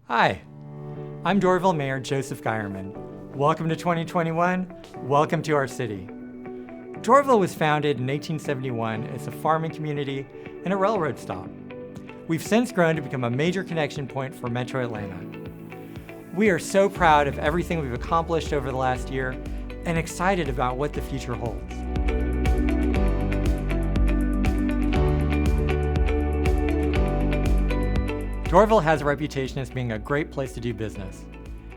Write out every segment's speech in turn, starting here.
Hi, I'm Doralville Mayor Joseph Geierman. Welcome to 2021. Welcome to our city. Doralville was founded in 1871 as a farming community and a railroad stop. We've since grown to become a major connection point for Metro Atlanta. We are so proud of everything we've accomplished over the last year and excited about what the future holds. Doralville has a reputation as being a great place to do business.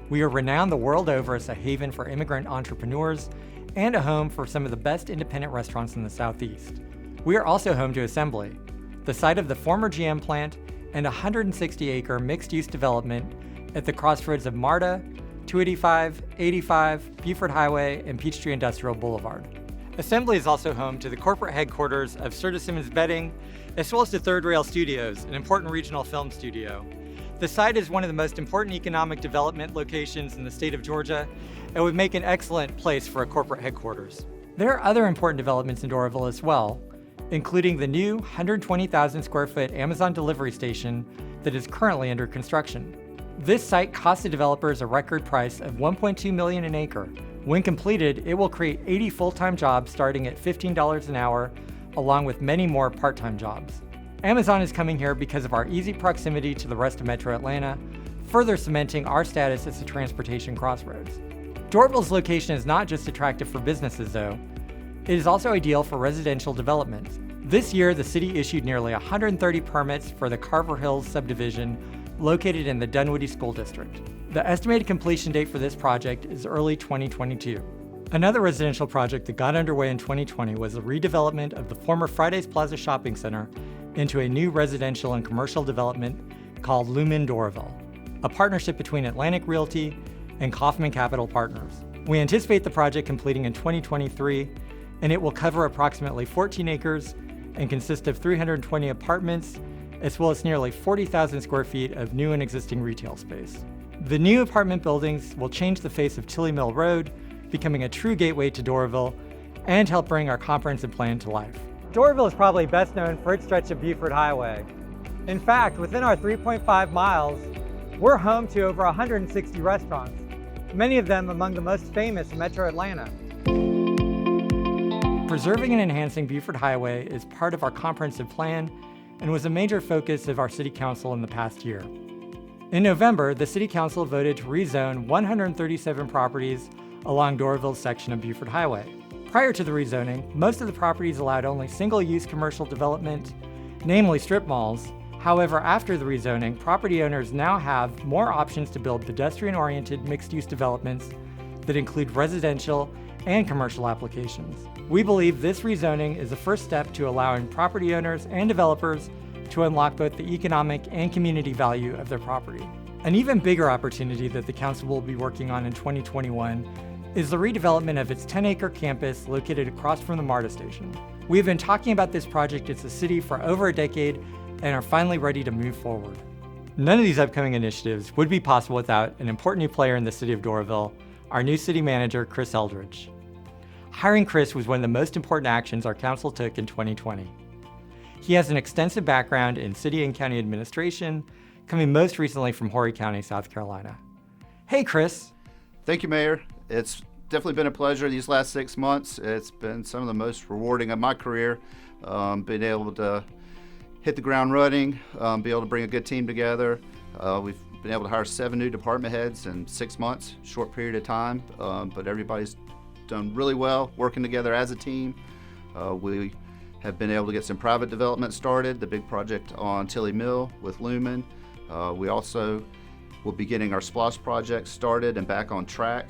We are renowned the world over as a haven for immigrant entrepreneurs and a home for some of the best independent restaurants in the Southeast. We are also home to Assembly, the site of the former GM plant and a 160-acre mixed-use development at the crossroads of MARTA, 285, 85, Buford Highway, and Peachtree Industrial Boulevard. Assembly is also home to the corporate headquarters of Serta Simmons Bedding, as well as to Third Rail Studios, an important regional film studio. The site is one of the most important economic development locations in the state of Georgia and would make an excellent place for a corporate headquarters. There are other important developments in Doralville as well, including the new 120,000 square foot Amazon delivery station that is currently under construction. This site cost the developers a record price of $1.2 million an acre. When completed, it will create 80 full-time jobs starting at $15 an hour, along with many more part-time jobs. Amazon is coming here because of our easy proximity to the rest of Metro Atlanta, further cementing our status as a transportation crossroads. Doralville's location is not just attractive for businesses, though. It is also ideal for residential developments. This year, the city issued nearly 130 permits for the Carver Hills subdivision located in the Dunwoody School District. The estimated completion date for this project is early 2022. Another residential project that got underway in 2020 was the redevelopment of the former Fridays Plaza Shopping Center into a new residential and commercial development called Lumen Doralville, a partnership between Atlantic Realty and Kaufman Capital Partners. We anticipate the project completing in 2023, and it will cover approximately 14 acres and consist of 320 apartments, as well as nearly 40,000 square feet of new and existing retail space. The new apartment buildings will change the face of Tilly Mill Road, becoming a true gateway to Doralville, and help bring our comprehensive plan to life. Doralville is probably best known for its stretch of Buford Highway. In fact, within our 3.5 miles, we're home to over 160 restaurants, many of them among the most famous in Metro Atlanta. Preserving and enhancing Buford Highway is part of our comprehensive plan and was a major focus of our City Council in the past year. In November, the City Council voted to rezone 137 properties along Doralville's section of Buford Highway. Prior to the rezoning, most of the properties allowed only single-use commercial development, namely strip malls. However, after the rezoning, property owners now have more options to build pedestrian-oriented mixed-use developments that include residential and commercial applications. We believe this rezoning is the first step to allowing property owners and developers to unlock both the economic and community value of their property. An even bigger opportunity that the council will be working on in 2021 is the redevelopment of its 10-acre campus located across from the MARTA station. We have been talking about this project as a city for over a decade and are finally ready to move forward. None of these upcoming initiatives would be possible without an important new player in the city of Doralville, our new city manager, Chris Eldridge. Hiring Chris was one of the most important actions our council took in 2020. He has an extensive background in city and county administration, coming most recently from Horry County, South Carolina. Hey, Chris. Thank you, Mayor. It's definitely been a pleasure these last 6 months. It's been some of the most rewarding of my career, being able to hit the ground running, be able to bring a good team together. We've been able to hire 7 new department heads in 6 months, short period of time, but everybody's done really well working together as a team. We have been able to get some private development started, the big project on Tilly Mill with Lumen. We also will be getting our SPLOST project started and back on track.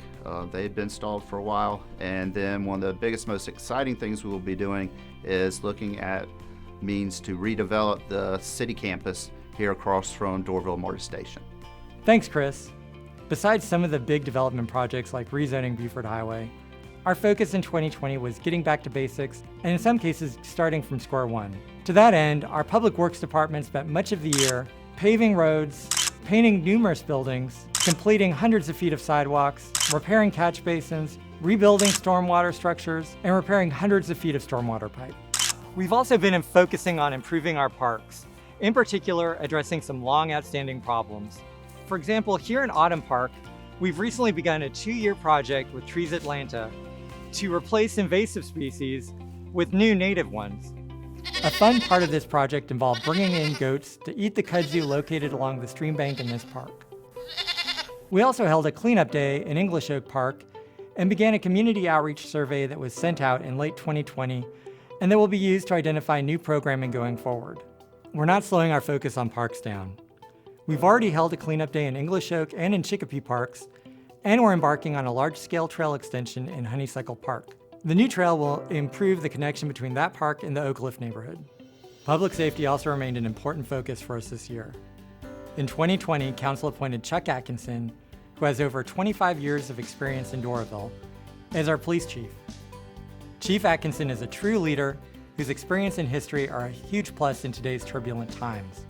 They've been stalled for a while. And then one of the biggest, most exciting things we will be doing is looking at means to redevelop the city campus here across from Doralville MARTA Station. Thanks, Chris. Besides some of the big development projects like rezoning Buford Highway, our focus in 2020 was getting back to basics, and in some cases, starting from square one. To that end, our Public Works Department spent much of the year paving roads, painting numerous buildings, completing hundreds of feet of sidewalks, repairing catch basins, rebuilding stormwater structures, and repairing hundreds of feet of stormwater pipe. We've also been focusing on improving our parks, in particular addressing some long outstanding problems. For example, here in Autumn Park, we've recently begun a 2-year project with Trees Atlanta to replace invasive species with new native ones. A fun part of this project involved bringing in goats to eat the kudzu located along the stream bank in this park. We also held a cleanup day in English Oak Park and began a community outreach survey that was sent out in late 2020 and that will be used to identify new programming going forward. We're not slowing our focus on parks down. We've already held a cleanup day in English Oak and in Chicopee Parks, and we're embarking on a large-scale trail extension in Honeysuckle Park. The new trail will improve the connection between that park and the Oak Cliff neighborhood. Public safety also remained an important focus for us this year. In 2020, Council appointed Chuck Atkinson, who has over 25 years of experience in Doraville, as our police chief. Chief Atkinson is a true leader whose experience and history are a huge plus in today's turbulent times.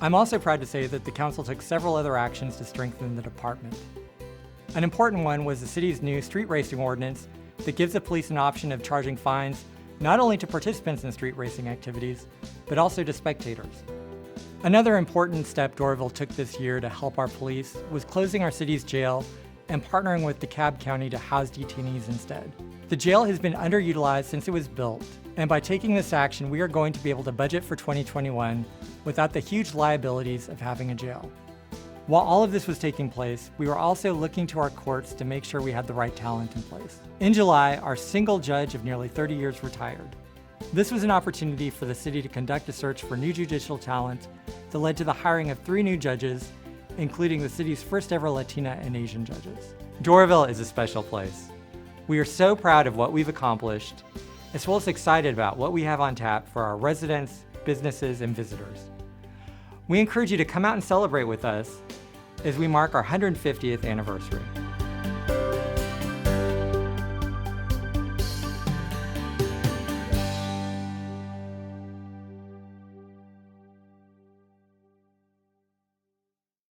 I'm also proud to say that the Council took several other actions to strengthen the department. An important one was the city's new street racing ordinance that gives the police an option of charging fines not only to participants in street racing activities, but also to spectators. Another important step Doraville took this year to help our police was closing our city's jail and partnering with DeKalb County to house detainees instead. The jail has been underutilized since it was built, and by taking this action, we are going to be able to budget for 2021 without the huge liabilities of having a jail. While all of this was taking place, we were also looking to our courts to make sure we had the right talent in place. In July, our single judge of nearly 30 years retired. This was an opportunity for the city to conduct a search for new judicial talent that led to the hiring of 3 new judges, including the city's first ever Latina and Asian judges. Doraville is a special place. We are so proud of what we've accomplished, as well as excited about what we have on tap for our residents, businesses, and visitors. We encourage you to come out and celebrate with us as we mark our 150th anniversary.